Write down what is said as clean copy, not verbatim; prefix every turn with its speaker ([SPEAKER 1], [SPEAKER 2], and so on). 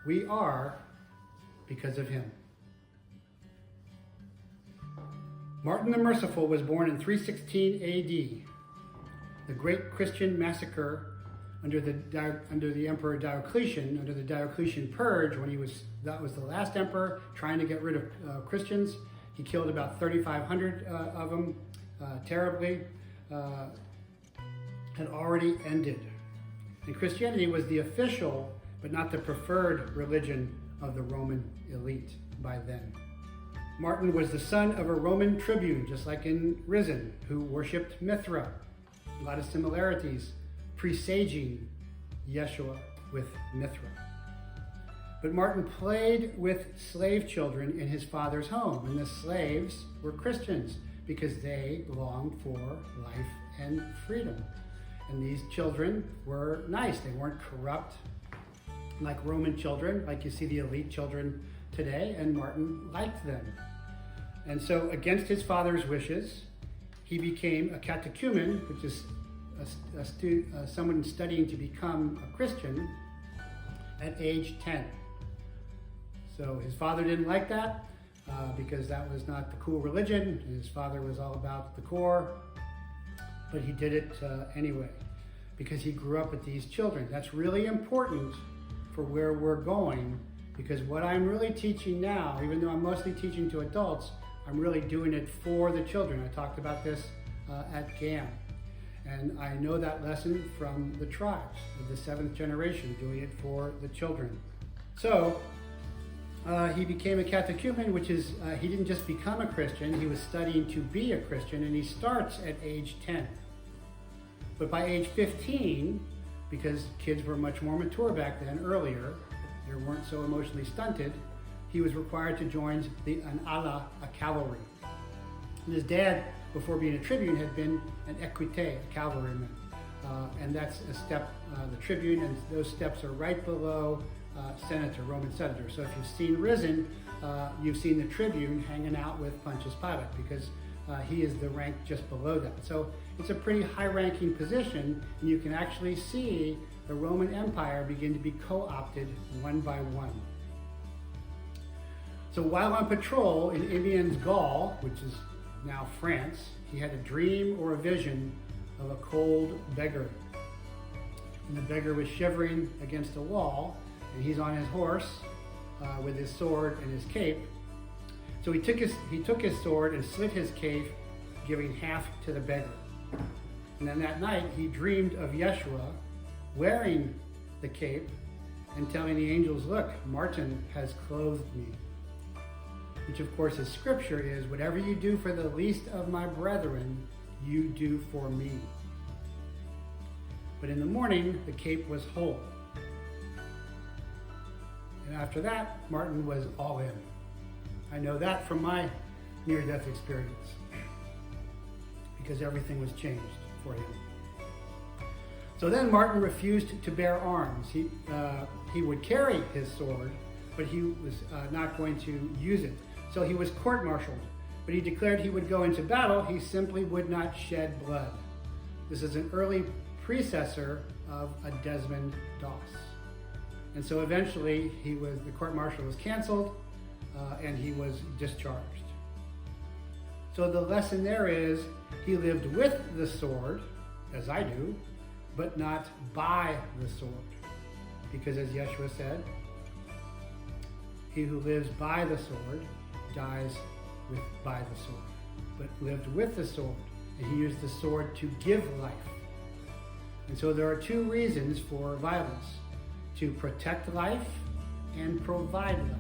[SPEAKER 1] we are because of him. Martin the Merciful was born in 316 AD. The great Christian massacre under the Emperor Diocletian, under the Diocletian purge, that was the last emperor trying to get rid of Christians. He killed about 3,500 of them terribly, had already ended. And Christianity was the official, but not the preferred religion of the Roman elite by then. Martin was the son of a Roman tribune, just like in Risen, who worshipped Mithra. A lot of similarities, presaging Yeshua with Mithra. But Martin played with slave children in his father's home, and the slaves were Christians because they longed for life and freedom. And these children were nice. They weren't corrupt like Roman children, like you see the elite children today, and Martin liked them. And so against his father's wishes, he became a catechumen, which is someone studying to become a Christian, at age 10. So his father didn't like that because that was not the cool religion. His father was all about the core, but he did it anyway because he grew up with these children. That's really important for where we're going, because what I'm really teaching now, even though I'm mostly teaching to adults, I'm really doing it for the children. I talked about this at GAM. And I know that lesson from the tribes, of the 7th generation, doing it for the children. So he became a catechumen, which is, he didn't just become a Christian, he was studying to be a Christian, and he starts at age 10. But by age 15, because kids were much more mature back then, earlier, they weren't so emotionally stunted, he was required to join an ala, a cavalry. And his dad, before being a tribune, had been an equite, a cavalryman. And that's a step, the tribune, and those steps are right below senator, Roman senator. So if you've seen Risen, you've seen the tribune hanging out with Pontius Pilate, because he is the rank just below that. So it's a pretty high-ranking position, and you can actually see the Roman Empire begin to be co-opted one by one. So while on patrol in Amiens, Gaul, which is now France, he had a dream or a vision of a cold beggar. And the beggar was shivering against a wall, and he's on his horse with his sword and his cape. So he took his sword and slit his cape, giving half to the beggar. And then that night he dreamed of Yeshua wearing the cape and telling the angels, "Look, Martin has clothed me." Which of course is scripture is, whatever you do for the least of my brethren, you do for me. But in the morning, the cape was whole. And after that, Martin was all in. I know that from my near-death experience, because everything was changed for him. So then Martin refused to bear arms. He would carry his sword, but he was not going to use it. So he was court-martialed, but he declared he would go into battle. He simply would not shed blood. This is an early predecessor of a Desmond Doss. And so eventually the court-martial was canceled and he was discharged. So the lesson there is, he lived with the sword, as I do, but not by the sword. Because as Yeshua said, he who lives by the sword dies by the sword, but lived with the sword, and he used the sword to give life. And so there are two reasons for violence: to protect life and provide life.